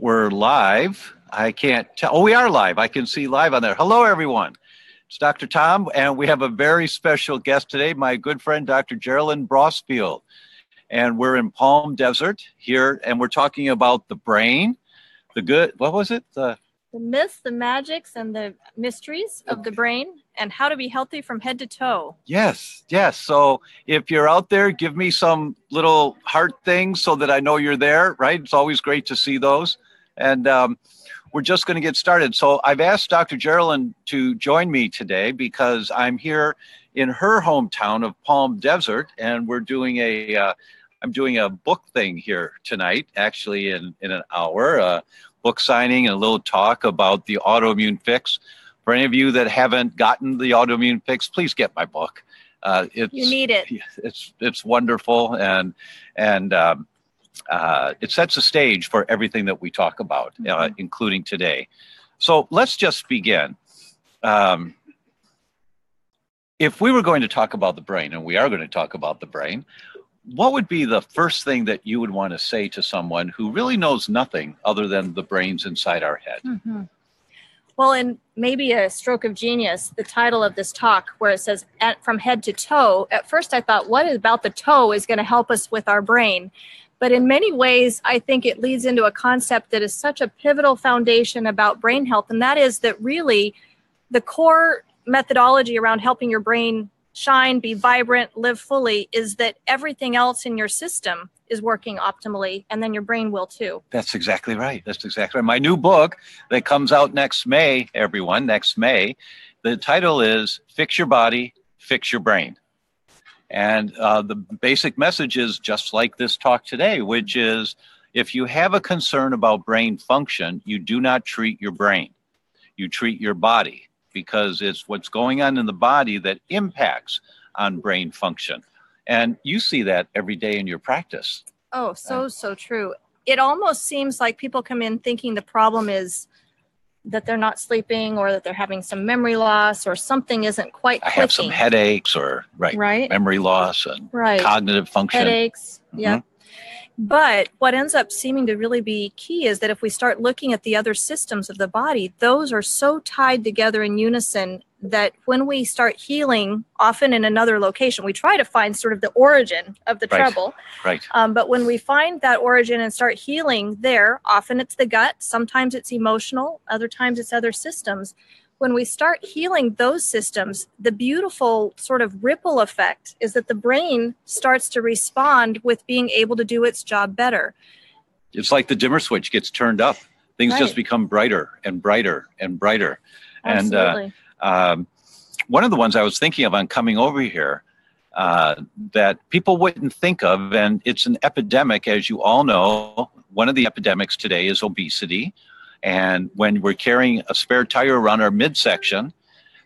we're live. I can't tell. Oh, we are live. I can see live on there. Hello, everyone. It's Dr. Tom, and we have a very special guest today, my good friend, Dr. Geraldine Brosfield. And we're in Palm Desert here, and we're talking about the brain, what was it? The myths, the magics, and the mysteries of the brain, and how to be healthy from head to toe. Yes. So if you're out there, give me some little heart things so that I know you're there, right? It's always great to see those. And we're just going to get started. So I've asked Dr. Geraldine to join me today because I'm here in her hometown of Palm Desert, and we're doing I'm doing a book thing here tonight, actually in an hour, book signing and a little talk about the autoimmune fix. For any of you that haven't gotten the autoimmune fix, please get my book. You need it. It's wonderful, and it sets a stage for everything that we talk about, including today. So let's just begin. If we were going to talk about the brain, and we are going to talk about the brain, what would be the first thing that you would want to say to someone who really knows nothing other than the brains inside our head? Mm-hmm. Well, in maybe a stroke of genius, the title of this talk where it says from head to toe, at first I thought, what about the toe is going to help us with our brain? But in many ways, I think it leads into a concept that is such a pivotal foundation about brain health. And that is that really the core methodology around helping your brain shine, be vibrant, live fully is that everything else in your system is working optimally, and then your brain will too. That's exactly right. My new book that comes out next May, the title is Fix Your Body, Fix Your Brain. And the basic message is just like this talk today, which is if you have a concern about brain function, you do not treat your brain. You treat your body, because it's what's going on in the body that impacts on brain function. And you see that every day in your practice. Oh, so true. It almost seems like people come in thinking the problem is that they're not sleeping or that they're having some memory loss or something isn't quite clicking. I have some headaches or memory loss and cognitive function. Headaches, yeah. But what ends up seeming to really be key is that if we start looking at the other systems of the body, those are so tied together in unison that when we start healing, often in another location, we try to find sort of the origin of the trouble. Right. But when we find that origin and start healing there, often it's the gut, sometimes it's emotional, other times it's other systems. When we start healing those systems, the beautiful sort of ripple effect is that the brain starts to respond with being able to do its job better. It's like the dimmer switch gets turned up. Things just become brighter and brighter and brighter. Absolutely. And one of the ones I was thinking of on coming over here that people wouldn't think of, and it's an epidemic, as you all know. One of the epidemics today is obesity. And when we're carrying a spare tire around our midsection,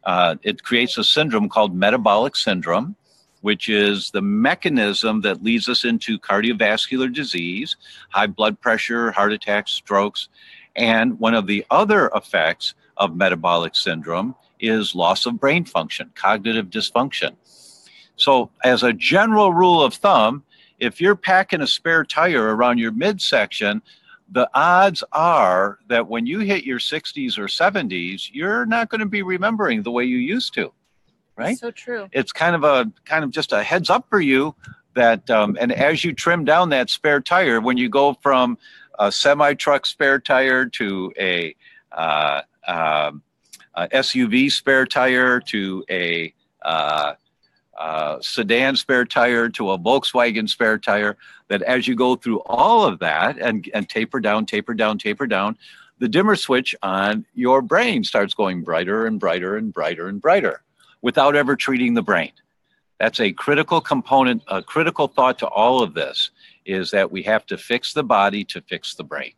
it creates a syndrome called metabolic syndrome, which is the mechanism that leads us into cardiovascular disease, high blood pressure, heart attacks, strokes. And one of the other effects of metabolic syndrome is loss of brain function, cognitive dysfunction. So as a general rule of thumb, if you're packing a spare tire around your midsection, the odds are that when you hit your 60s or 70s, you're not going to be remembering the way you used to, right? So true. It's kind of just a heads up for you that, and as you trim down that spare tire, when you go from a semi-truck spare tire to a SUV spare tire to a sedan spare tire to a Volkswagen spare tire, that as you go through all of that and taper down, the dimmer switch on your brain starts going brighter and brighter and brighter and brighter without ever treating the brain. That's a critical component, a critical thought to all of this is that we have to fix the body to fix the brain.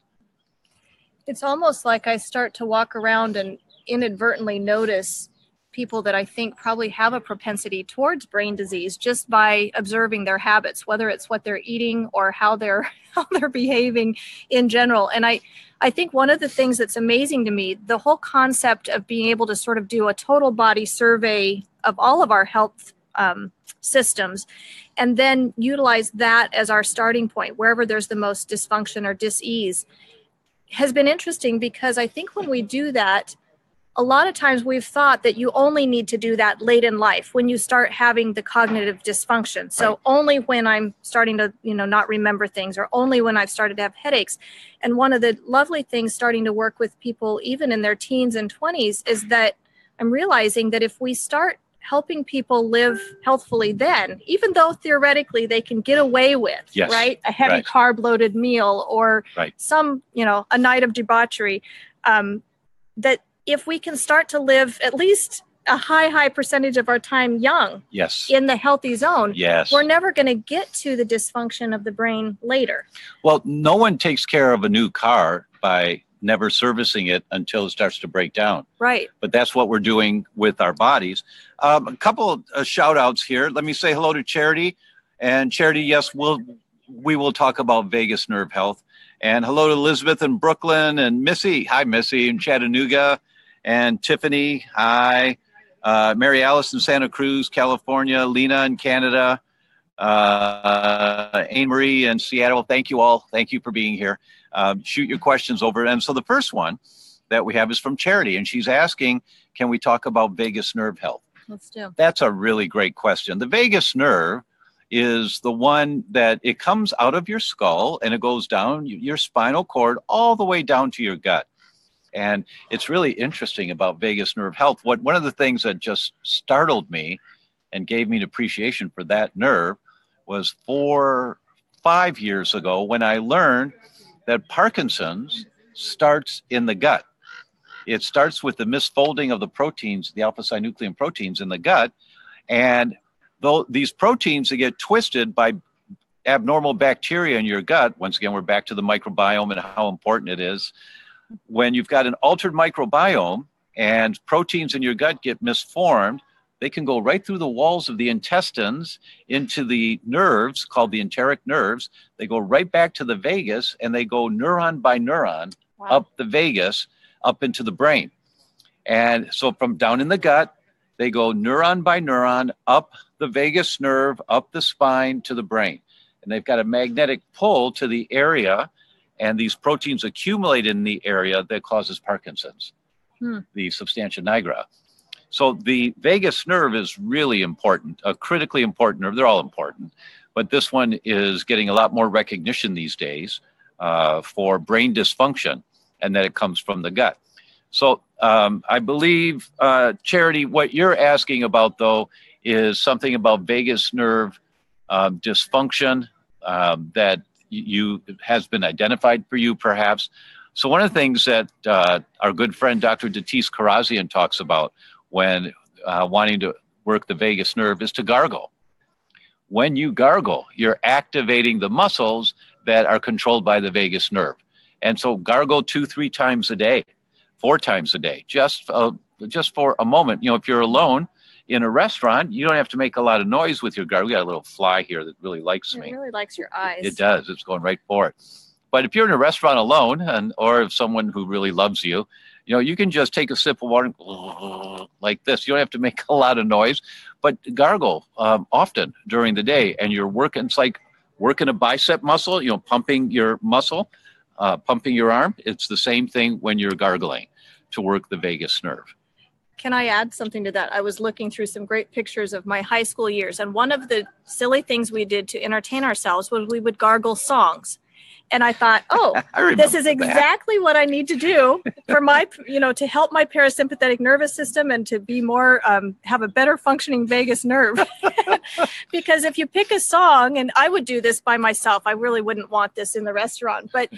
It's almost like I start to walk around and inadvertently notice people that I think probably have a propensity towards brain disease just by observing their habits, whether it's what they're eating or how they're behaving in general. And I think one of the things that's amazing to me, the whole concept of being able to sort of do a total body survey of all of our health systems, and then utilize that as our starting point, wherever there's the most dysfunction or dis-ease. has been interesting because I think when we do that, a lot of times we've thought that you only need to do that late in life when you start having the cognitive dysfunction. So Right. only when I'm starting to, not remember things, or only when I've started to have headaches. And one of the lovely things starting to work with people, even in their teens and 20s, is that I'm realizing that if we start helping people live healthfully then, even though theoretically they can get away with, Yes. right, a heavy Right. carb loaded meal or Right. some, a night of debauchery, that if we can start to live at least a high percentage of our time young, Yes. in the healthy zone, Yes. we're never going to get to the dysfunction of the brain later. Well, no one takes care of a new car by never servicing it until it starts to break down. Right. But that's what we're doing with our bodies. A couple of shout outs here. Let me say hello to Charity. And Charity, yes, we will talk about vagus nerve health. And hello to Elizabeth in Brooklyn and Missy. Hi, Missy in Chattanooga. And Tiffany. Hi. Mary Alice in Santa Cruz, California. Lena in Canada. Anne Marie in Seattle. Thank you all. Thank you for being here. Shoot your questions over. And so the first one that we have is from Charity, and she's asking, can we talk about vagus nerve health? Let's do. That's a really great question. The vagus nerve is the one that it comes out of your skull and it goes down your spinal cord all the way down to your gut. And it's really interesting about vagus nerve health. One of the things that just startled me and gave me an appreciation for that nerve was 5 years ago when I learned that Parkinson's starts in the gut. It starts with the misfolding of the proteins, the alpha-synuclein proteins in the gut. And though these proteins that get twisted by abnormal bacteria in your gut, once again, we're back to the microbiome and how important it is. When you've got an altered microbiome and proteins in your gut get misformed, they can go right through the walls of the intestines into the nerves called the enteric nerves. They go right back to the vagus and they go neuron by neuron up the vagus, up into the brain. And so from down in the gut, they go neuron by neuron up the vagus nerve, up the spine to the brain. And they've got a magnetic pull to the area, and these proteins accumulate in the area that causes Parkinson's, the substantia nigra. So the vagus nerve is really important, a critically important nerve. They're all important, but this one is getting a lot more recognition these days for brain dysfunction, and that it comes from the gut. So I believe, Charity, what you're asking about, though, is something about vagus nerve dysfunction that has been identified for you, perhaps. So one of the things that our good friend Dr. Datis Karazian talks about when wanting to work the vagus nerve is to gargle. When you gargle, you're activating the muscles that are controlled by the vagus nerve. And so gargle 2-3 times a day, 4 times a day, just for a moment. You know, if you're alone in a restaurant, you don't have to make a lot of noise with your gargle. We got a little fly here that really likes me. It really likes your eyes. It does. It's going right for it. But if you're in a restaurant alone, or if someone who really loves you, you can just take a sip of water like this. You don't have to make a lot of noise, but gargle often during the day. And you're working, it's like working a bicep muscle, pumping your muscle, pumping your arm. It's the same thing when you're gargling to work the vagus nerve. Can I add something to that? I was looking through some great pictures of my high school years, and one of the silly things we did to entertain ourselves was we would gargle songs. And I thought, this is exactly what I need to do for my, to help my parasympathetic nervous system and to be more, have a better functioning vagus nerve. Because if you pick a song, and I would do this by myself, I really wouldn't want this in the restaurant, but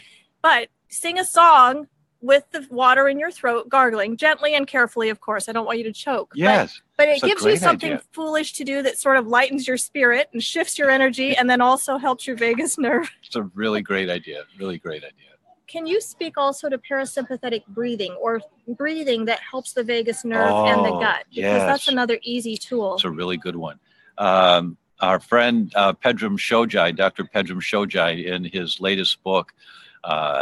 sing a song with the water in your throat, gargling gently and carefully, of course. I don't want you to choke. Yes. But it gives you something foolish to do that sort of lightens your spirit and shifts your energy and then also helps your vagus nerve. It's a really great idea. Really great idea. Can you speak also to parasympathetic breathing, or breathing that helps the vagus nerve and the gut? Because that's another easy tool. It's a really good one. Our friend Pedram Shojai, Dr. Pedram Shojai, in his latest book,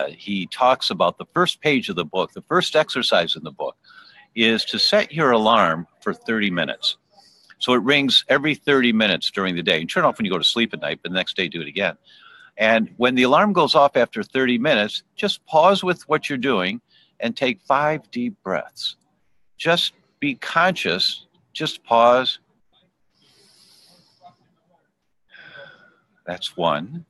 he talks about the first page of the book, the first exercise in the book, is to set your alarm for 30 minutes. So it rings every 30 minutes during the day. You turn it off when you go to sleep at night, but the next day do it again. And when the alarm goes off after 30 minutes, just pause with what you're doing and take 5 deep breaths. Just be conscious, just pause. That's 1.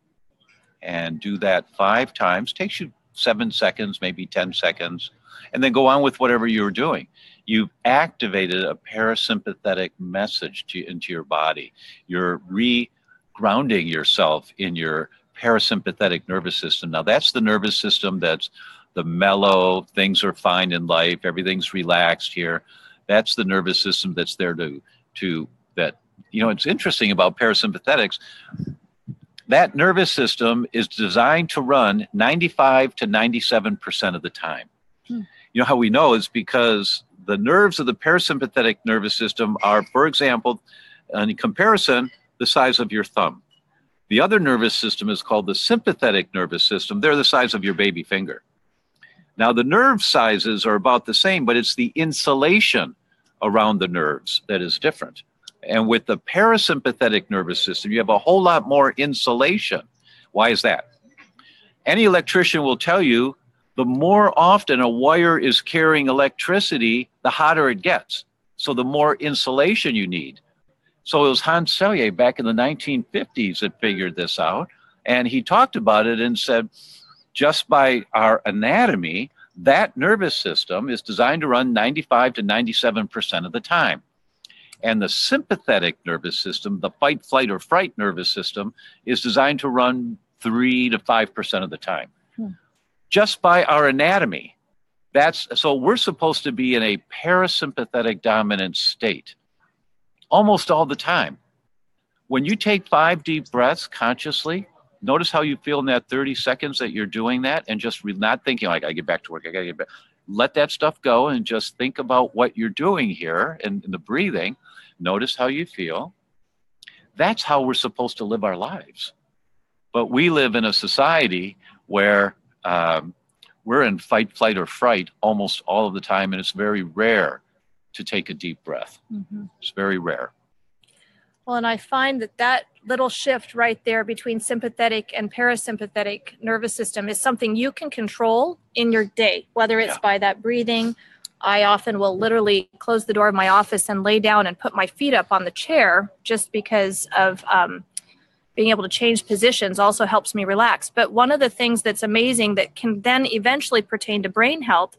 And do that 5 times. Takes you 7 seconds, maybe 10 seconds. And then go on with whatever you're doing. You've activated a parasympathetic message into your body. You're re-grounding yourself in your parasympathetic nervous system. Now that's the nervous system that's the mellow, things are fine in life, everything's relaxed here. That's the nervous system that's there to that, it's interesting about parasympathetics. That nervous system is designed to run 95 to 97% of the time. You know how we know is because the nerves of the parasympathetic nervous system are, for example, in comparison, the size of your thumb. The other nervous system is called the sympathetic nervous system. They're the size of your baby finger. Now, the nerve sizes are about the same, but it's the insulation around the nerves that is different. And with the parasympathetic nervous system, you have a whole lot more insulation. Why is that? Any electrician will tell you the more often a wire is carrying electricity, the hotter it gets. So the more insulation you need. So it was Hans Selye back in the 1950s that figured this out. And he talked about it and said, just by our anatomy, that nervous system is designed to run 95 to 97% of the time. And the sympathetic nervous system, the fight, flight, or fright nervous system, is designed to run 3 to 5% of the time. Just by our anatomy. So we're supposed to be in a parasympathetic dominant state almost all the time. When you take 5 deep breaths consciously, notice how you feel in that 30 seconds that you're doing that and just not thinking like, I gotta get back to work, I gotta get back. Let that stuff go and just think about what you're doing here and the breathing. Notice how you feel. That's how we're supposed to live our lives. But we live in a society where we're in fight, flight, or fright almost all of the time, and it's very rare to take a deep breath. It's very rare. Well, and I find that little shift right there between sympathetic and parasympathetic nervous system is something you can control in your day, whether it's by that breathing. I often will literally close the door of my office and lay down and put my feet up on the chair just because of being able to change positions also helps me relax. But one of the things that's amazing that can then eventually pertain to brain health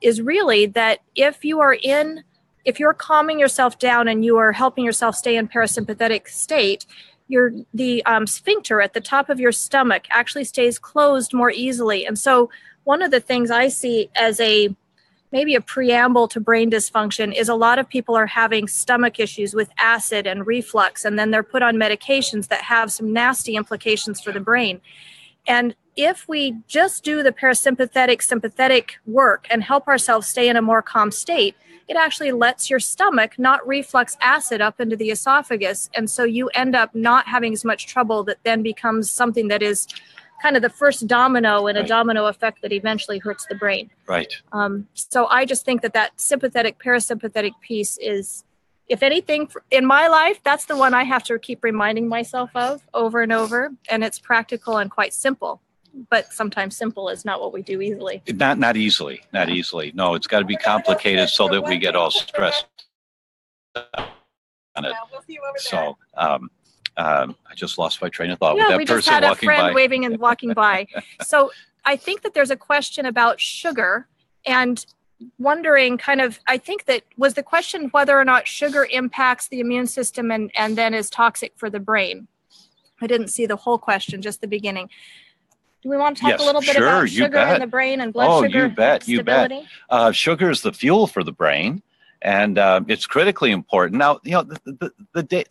is really that if you're calming yourself down and you are helping yourself stay in parasympathetic state, the sphincter at the top of your stomach actually stays closed more easily. And so one of the things I see as maybe a preamble to brain dysfunction is a lot of people are having stomach issues with acid and reflux, and then they're put on medications that have some nasty implications for the brain. And if we just do the parasympathetic, sympathetic work and help ourselves stay in a more calm state, it actually lets your stomach not reflux acid up into the esophagus. And so you end up not having as much trouble that then becomes something that is kind of the first domino in a domino effect that eventually hurts the brain. Right. So I just think that sympathetic, parasympathetic piece is, if anything, in my life, that's the one I have to keep reminding myself of over and over. And it's practical and quite simple. But sometimes simple is not what we do easily. Not easily. No, it's got to be complicated so that we get all stressed on it. So I just lost my train of thought with that we person just had a walking friend by. waving and walking by. So I think that there's a question about sugar and wondering I think that was the question whether or not sugar impacts the immune system and then is toxic for the brain. I didn't see the whole question, just the beginning. Do we want to talk a little bit about sugar in the brain and blood sugar stability? Sugar is the fuel for the brain, and it's critically important. Now, the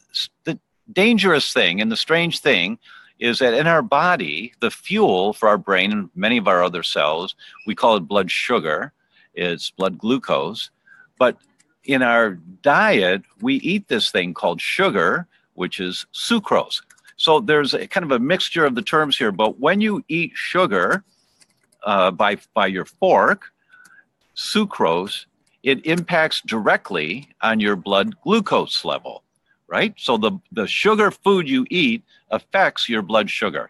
dangerous thing and the strange thing is that in our body, the fuel for our brain and many of our other cells, we call it blood sugar. It's blood glucose. But in our diet, we eat this thing called sugar, which is sucrose. So there's a kind of a mixture of the terms here, but when you eat sugar by your fork, sucrose, it impacts directly on your blood glucose level, right? So the sugar food you eat affects your blood sugar.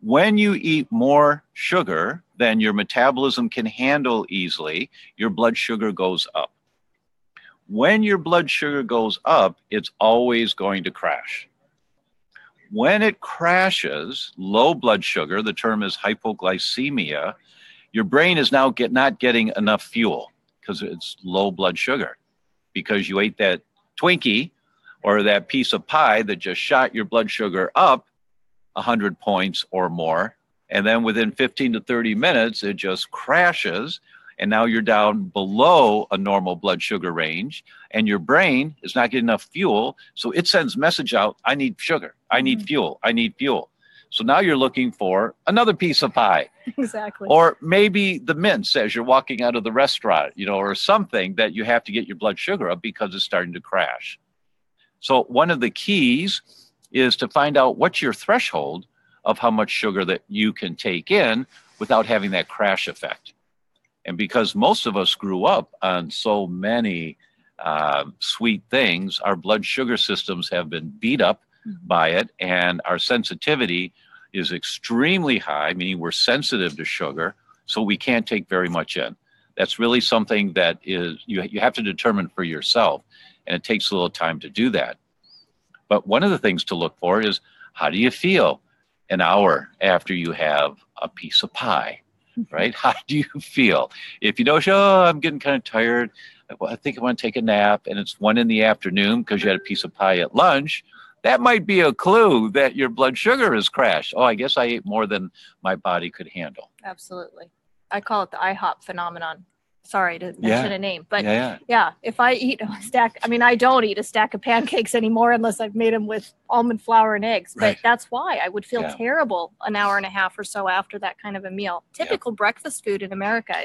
When you eat more sugar than your metabolism can handle easily, your blood sugar goes up. When your blood sugar goes up, it's always going to crash. When it crashes, low blood sugar, the term is hypoglycemia, your brain is now not getting enough fuel because it's low blood sugar, because you ate that Twinkie or that piece of pie that just shot your blood sugar up 100 points or more. And then within 15 to 30 minutes, it just crashes. And now you're down below a normal blood sugar range, and your brain is not getting enough fuel. So it sends message out, I need sugar, I need fuel, I need fuel. So now you're looking for another piece of pie. Exactly. Or maybe the mints as you're walking out of the restaurant, or something that you have to get your blood sugar up because it's starting to crash. So one of the keys is to find out what's your threshold of how much sugar that you can take in without having that crash effect. And because most of us grew up on so many sweet things, our blood sugar systems have been beat up by it, and our sensitivity is extremely high, meaning we're sensitive to sugar, so we can't take very much in. That's really something that is you have to determine for yourself, and it takes a little time to do that. But one of the things to look for is, how do you feel an hour after you have a piece of pie? Right? How do you feel? If you know, I'm getting kind of tired, I think I want to take a nap, and it's 1 p.m. because you had a piece of pie at lunch, that might be a clue that your blood sugar has crashed. Oh, I guess I ate more than my body could handle. Absolutely. I call it the IHOP phenomenon. Sorry to mention a name, but if I eat a stack, I don't eat a stack of pancakes anymore unless I've made them with almond flour and eggs. But that's why I would feel terrible an hour and a half or so after that kind of a meal. Typical breakfast food in America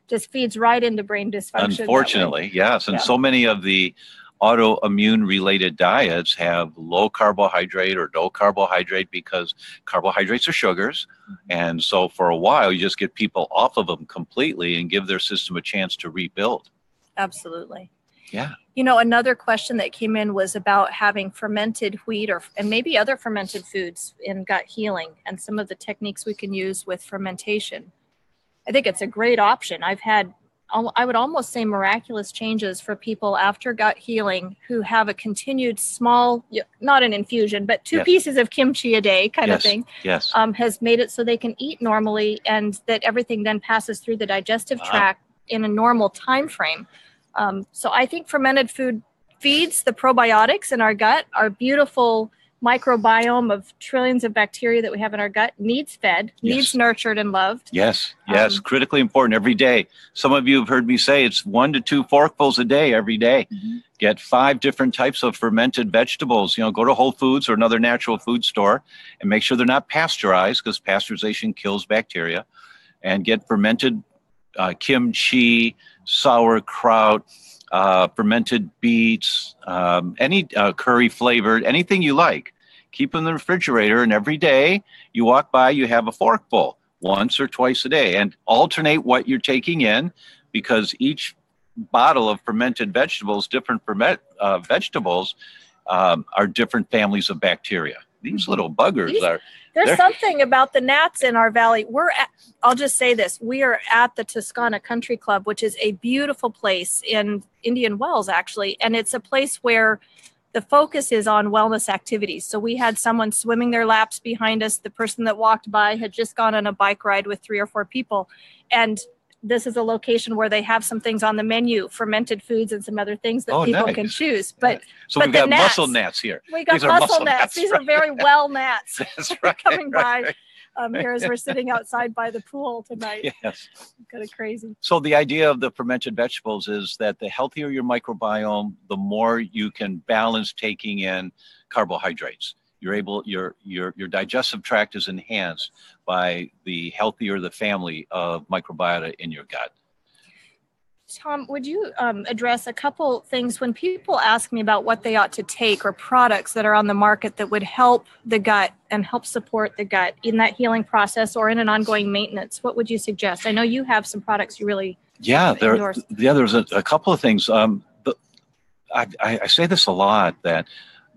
just feeds right into brain dysfunction. Unfortunately, yes. And so many of the autoimmune related diets have low carbohydrate or no carbohydrate because carbohydrates are sugars. And so for a while, you just get people off of them completely and give their system a chance to rebuild. Absolutely. Yeah. Another question that came in was about having fermented wheat and maybe other fermented foods in gut healing and some of the techniques we can use with fermentation. I think it's a great option. I've had, I would almost say, miraculous changes for people after gut healing who have a continued small, not an infusion, but 2 pieces of kimchi a day kind of thing. Yes. Has made it so they can eat normally, and that everything then passes through the digestive tract in a normal time frame. So I think fermented food feeds the probiotics in our gut. Our beautiful microbiome of trillions of bacteria that we have in our gut needs fed, needs nurtured and loved. Yes, critically important every day. Some of you have heard me say it's 1 to 2 forkfuls a day every day. Get 5 different types of fermented vegetables. Go to Whole Foods or another natural food store and make sure they're not pasteurized, because pasteurization kills bacteria. And get fermented kimchi, sauerkraut, fermented beets, any curry flavored, anything you like. Keep them in the refrigerator, and every day you walk by, you have a forkful, once or twice a day, and alternate what you're taking in, because each bottle of fermented vegetables, different vegetables, are different families of bacteria. These little buggers There's something about the gnats in our valley. I'll just say this. We are at the Toscana Country Club, which is a beautiful place in Indian Wells, actually. And it's a place where the focus is on wellness activities. So we had someone swimming their laps behind us. The person that walked by had just gone on a bike ride with 3 or 4 people. And this is a location where they have some things on the menu, fermented foods and some other things that people can choose. But we've got mussel gnats here. We got mussel gnats. These are very well gnats. That's right. Coming by here as we're sitting outside by the pool tonight. Yes. Kind of crazy. So the idea of the fermented vegetables is that the healthier your microbiome, the more you can balance taking in carbohydrates. Your digestive tract is enhanced by the healthier the family of microbiota in your gut. Tom, would you address a couple things when people ask me about what they ought to take or products that are on the market that would help the gut and help support the gut in that healing process or in an ongoing maintenance? What would you suggest? I know you have some products you really endorse. There's a couple of things. I say this a lot, that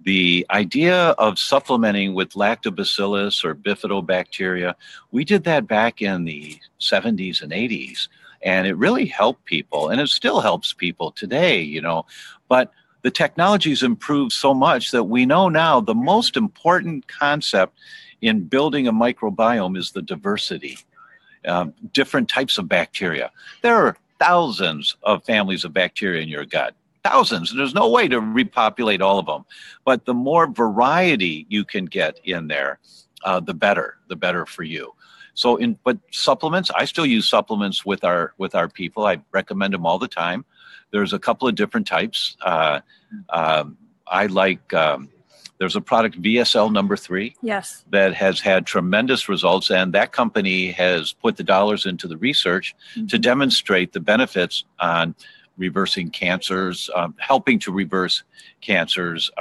The idea of supplementing with lactobacillus or bifidobacteria, we did that back in the 70s and 80s, and it really helped people, and it still helps people today, you know. But the technology's improved so much that we know now the most important concept in building a microbiome is the diversity. Different types of bacteria. There are thousands of families of bacteria in your gut. Thousands. There's no way to repopulate all of them. But the more variety you can get in there, the better for you. So but supplements, I still use supplements with our people. I recommend them all the time. There's a couple of different types. I like, there's a product, VSL number 3, yes, that has had tremendous results, and that company has put the dollars into the research to demonstrate the benefits on reversing cancers, helping to reverse cancers,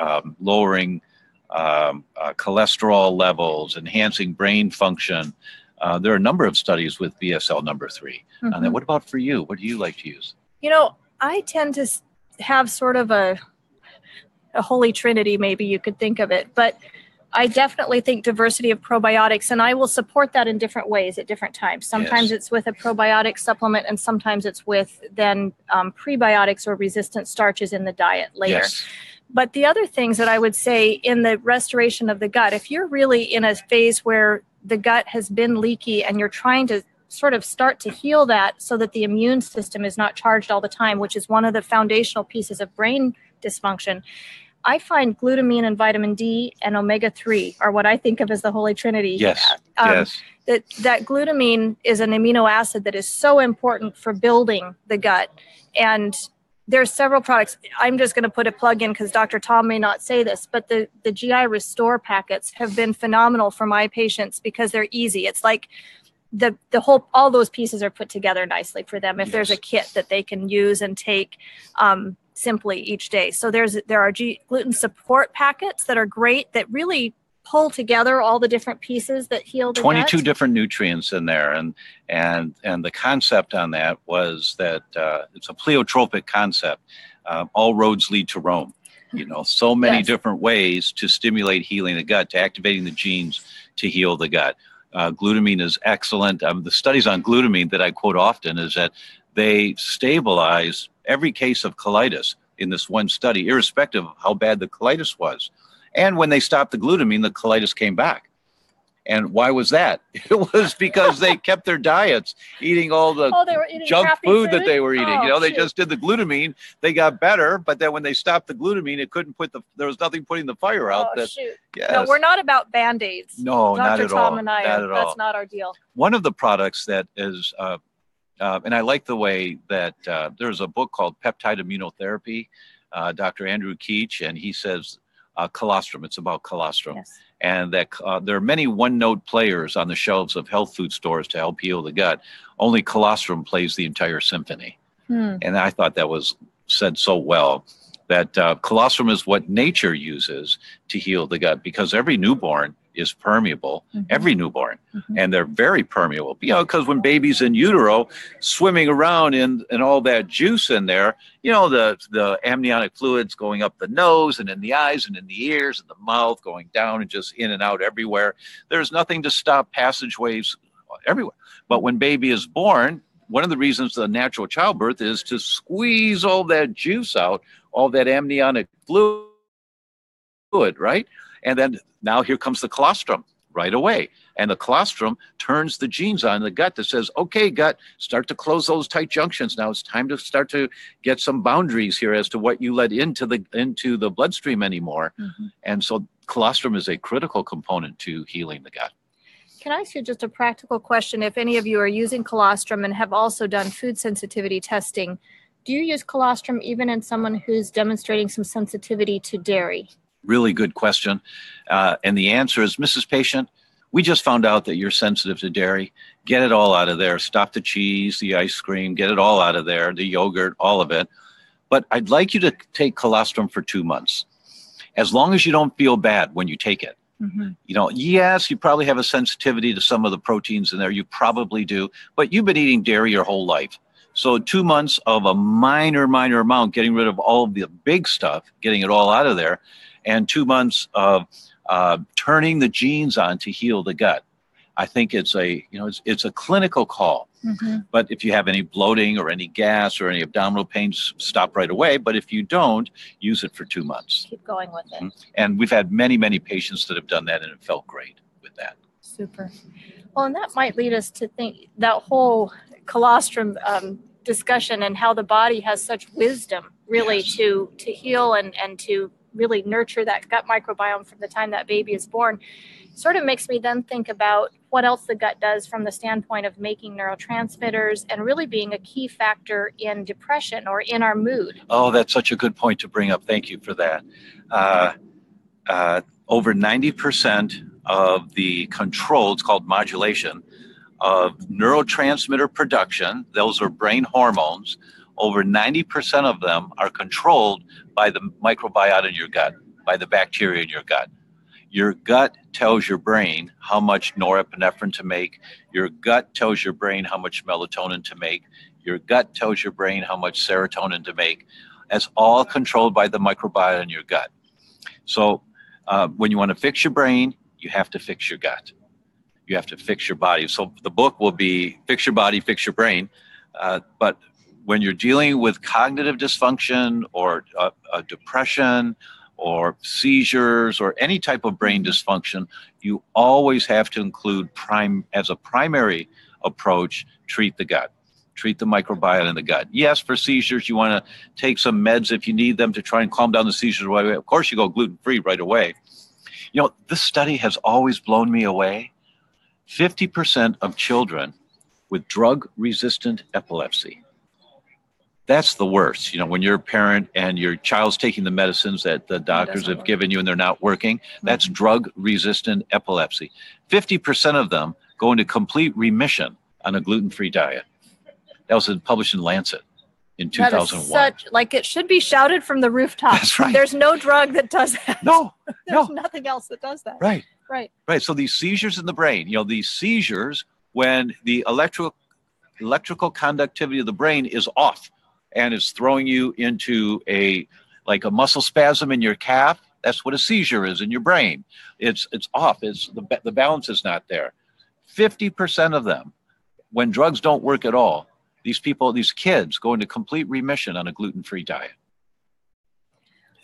lowering cholesterol levels, enhancing brain function. There are a number of studies with VSL number 3. And then what about for you? What do you like to use? You know, I tend to have sort of a holy trinity, maybe you could think of it, but I definitely think diversity of probiotics, and I will support that in different ways at different times. Sometimes it's with a probiotic supplement, and sometimes it's with then prebiotics or resistant starches in the diet later. Yes. But the other things that I would say in the restoration of the gut, if you're really in a phase where the gut has been leaky and you're trying to sort of start to heal that so that the immune system is not charged all the time, which is one of the foundational pieces of brain dysfunction, I find glutamine and vitamin D and omega-3 are what I think of as the holy trinity. Yes, yes. That glutamine is an amino acid that is so important for building the gut. And there's several products. I'm just going to put a plug in because Dr. Tom may not say this, but the GI Restore packets have been phenomenal for my patients because they're easy. It's like the whole, all those pieces are put together nicely for them. If there's a kit that they can use and take simply each day. So there are gluten support packets that are great that really pull together all the different pieces that heal the 22 gut. different nutrients in there, and the concept on that was that it's a pleiotropic concept. All roads lead to Rome. You know, so many different ways to stimulate healing the gut, to activating the genes to heal the gut. Glutamine is excellent. The studies on glutamine that I quote often is that they stabilize every case of colitis in this one study, irrespective of how bad the colitis was. And when they stopped the glutamine, the colitis came back. And why was that? It was because they kept their diets eating all the junk food that they were eating. They just did the glutamine. They got better, but then when they stopped the glutamine, it couldn't there was nothing putting the fire out. Yes. No, we're not about Band-Aids. No, not at all. Dr. Tom and I, that's not our deal. One of the products that is, and I like the way that there's a book called Peptide Immunotherapy, Dr. Andrew Keach, and he says colostrum. It's about colostrum. Yes. And that there are many one-note players on the shelves of health food stores to help heal the gut. Only colostrum plays the entire symphony. And I thought that was said so well, that colostrum is what nature uses to heal the gut, because every newborn is permeable, every newborn, and they're very permeable, because when baby's in utero, swimming around in all that juice in there, the amniotic fluids going up the nose and in the eyes and in the ears and the mouth, going down and just in and out everywhere. There's nothing to stop passageways everywhere. But when baby is born, one of the reasons the natural childbirth is to squeeze all that juice out, all that amniotic fluid, right? And then now here comes the colostrum right away. And the colostrum turns the genes on in the gut that says, okay, gut, start to close those tight junctions. Now it's time to start to get some boundaries here as to what you let into the bloodstream anymore. And so colostrum is a critical component to healing the gut. Can I ask you just a practical question? If any of you are using colostrum and have also done food sensitivity testing, do you use colostrum even in someone who's demonstrating some sensitivity to dairy? Really good question. And the answer is, Mrs. Patient, we just found out that you're sensitive to dairy. Get it all out of there. Stop the cheese, the ice cream, get it all out of there, the yogurt, all of it. But I'd like you to take colostrum for 2 months, as long as you don't feel bad when you take it. Yes, you probably have a sensitivity to some of the proteins in there. You probably do, but you've been eating dairy your whole life. So 2 months of a minor amount, getting rid of all of the big stuff, getting it all out of there. and 2 months of turning the genes on to heal the gut. I think it's a clinical call. Mm-hmm. But if you have any bloating or any gas or any abdominal pains, stop right away. But if you don't, use it for 2 months. Keep going with it. And we've had many, many patients that have done that, and it felt great with that. Super. Well, and that might lead us to think that whole colostrum discussion and how the body has such wisdom really Yes. to heal and to really nurture that gut microbiome from the time that baby is born. Sort of makes me then think about what else the gut does from the standpoint of making neurotransmitters and really being a key factor in depression or in our mood. Oh, that's such a good point to bring up. Thank you for that. Over 90% of the control, it's called modulation, of neurotransmitter production, those are brain hormones, over 90% of them are controlled by the microbiota in your gut, by the bacteria in your gut. Your gut tells your brain how much norepinephrine to make. Your gut tells your brain how much melatonin to make. Your gut tells your brain how much serotonin to make. That's all controlled by the microbiota in your gut. So when you want to fix your brain, you have to fix your gut. You have to fix your body. So the book will be Fix Your Body, Fix Your Brain. But when you're dealing with cognitive dysfunction or depression or seizures or any type of brain dysfunction, you always have to include as a primary approach, treat the gut. Treat the microbiota in the gut. Yes, for seizures, you want to take some meds if you need them to try and calm down the seizures right away. Of course, you go gluten-free right away. You know, this study has always blown me away. 50% of children with drug-resistant epilepsy. That's the worst. You know, when you're a parent and your child's taking the medicines that the doctors have given you and they're not working, that's drug-resistant epilepsy. 50% of them go into complete remission on a gluten-free diet. That was published in Lancet in 2001. That is it should be shouted from the rooftops. That's right. There's no drug that does that. No, There's nothing else that does that. Right. Right. Right. So these seizures in the brain, these seizures when the electrical conductivity of the brain is off and is throwing you into a muscle spasm in your calf. That's what a seizure is in your brain. It's off. It's the balance is not there. 50% of them, when drugs don't work at all, these kids go into complete remission on a gluten-free diet.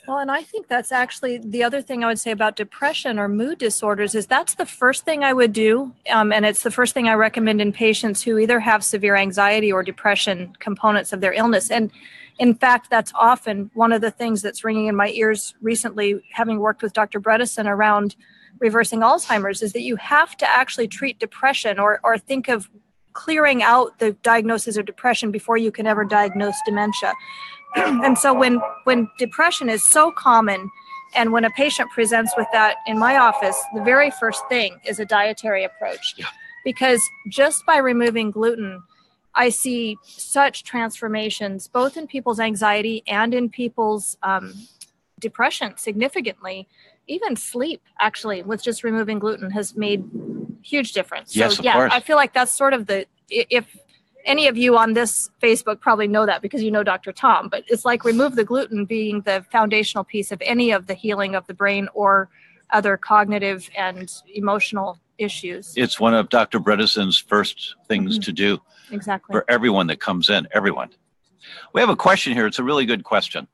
Well, and I think that's actually the other thing I would say about depression or mood disorders is that's the first thing I would do. And it's the first thing I recommend in patients who either have severe anxiety or depression components of their illness. And in fact, that's often one of the things that's ringing in my ears recently, having worked with Dr. Bredesen around reversing Alzheimer's, is that you have to actually treat depression or think of clearing out the diagnosis of depression before you can ever diagnose dementia. And so when depression is so common, and when a patient presents with that in my office, the very first thing is a dietary approach. Yeah. Because just by removing gluten, I see such transformations, both in people's anxiety and in people's depression significantly. Even sleep, actually, with just removing gluten has made huge difference. Yes, so, of course. I feel like that's sort of if any of you on this Facebook probably know that because you know Dr. Tom, but it's like remove the gluten being the foundational piece of any of the healing of the brain or other cognitive and emotional issues. It's one of Dr. Bredesen's first things to do. Exactly. For everyone that comes in, everyone. We have a question here. It's a really good question.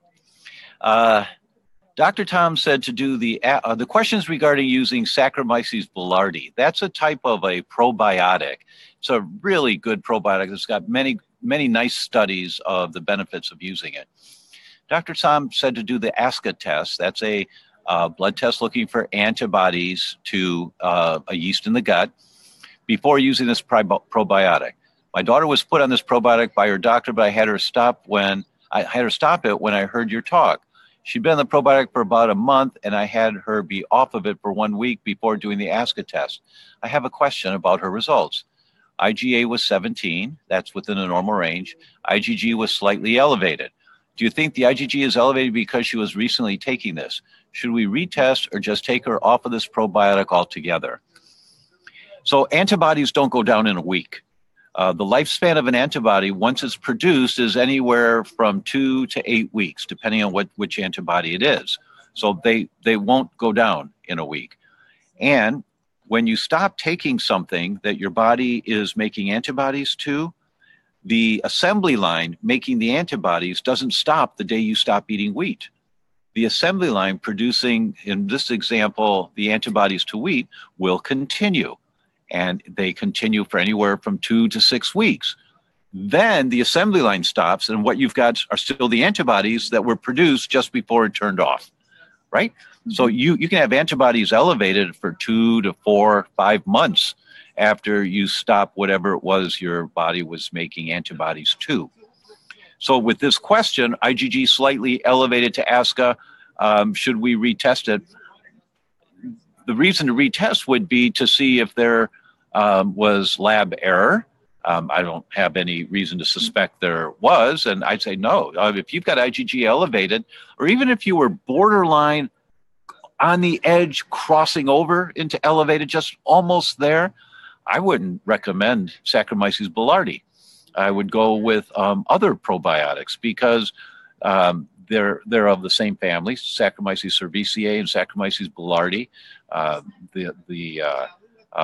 Dr. Tom said to do the questions regarding using Saccharomyces boulardii. That's a type of a probiotic. It's a really good probiotic. It's got many, many nice studies of the benefits of using it. Dr. Tom said to do the ASCA test. That's a blood test looking for antibodies to a yeast in the gut before using this probiotic. My daughter was put on this probiotic by her doctor, but I had her stop it when I heard your talk. She'd been on the probiotic for about a month, and I had her be off of it for 1 week before doing the ASCA test. I have a question about her results. IgA was 17. That's within a normal range. IgG was slightly elevated. Do you think the IgG is elevated because she was recently taking this? Should we retest or just take her off of this probiotic altogether? So antibodies don't go down in a week. The lifespan of an antibody, once it's produced, is anywhere from 2 to 8 weeks, depending on which antibody it is. So they won't go down in a week. And when you stop taking something that your body is making antibodies to, the assembly line making the antibodies doesn't stop the day you stop eating wheat. The assembly line producing, in this example, the antibodies to wheat will continue. And they continue for anywhere from 2 to 6 weeks. Then the assembly line stops, and what you've got are still the antibodies that were produced just before it turned off, right? Mm-hmm. So you can have antibodies elevated for 2 to 4, 5 months after you stop whatever it was your body was making antibodies to. So with this question, IgG slightly elevated to ASCA, should we retest it? The reason to retest would be to see if there was lab error. I don't have any reason to suspect there was, and I'd say no. If you've got IgG elevated, or even if you were borderline on the edge crossing over into elevated, just almost there, I wouldn't recommend Saccharomyces boulardii. I would go with other probiotics because they're of the same family, Saccharomyces cerevisiae and Saccharomyces boulardii. The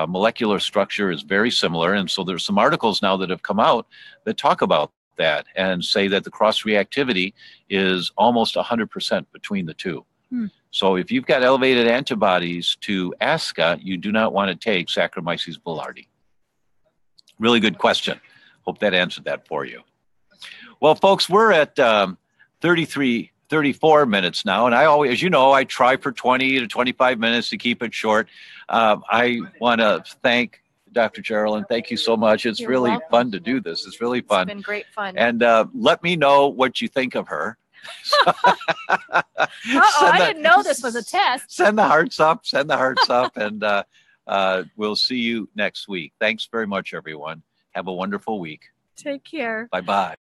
molecular structure is very similar, and so there's some articles now that have come out that talk about that and say that the cross-reactivity is almost 100% between the two. So if you've got elevated antibodies to ASCA, you do not want to take Saccharomyces boulardii. Really good question. Hope that answered that for you. Well, folks, we're at 34 minutes now, and I always, as you know, I try for 20 to 25 minutes to keep it short. I want to thank Dr. Geraldine. Thank you so much. It's really welcome. Fun to do this. It's really fun. It's been great fun. And let me know what you think of her. I didn't know this was a test. Send the hearts up, and we'll see you next week. Thanks very much, everyone. Have a wonderful week. Take care. Bye-bye.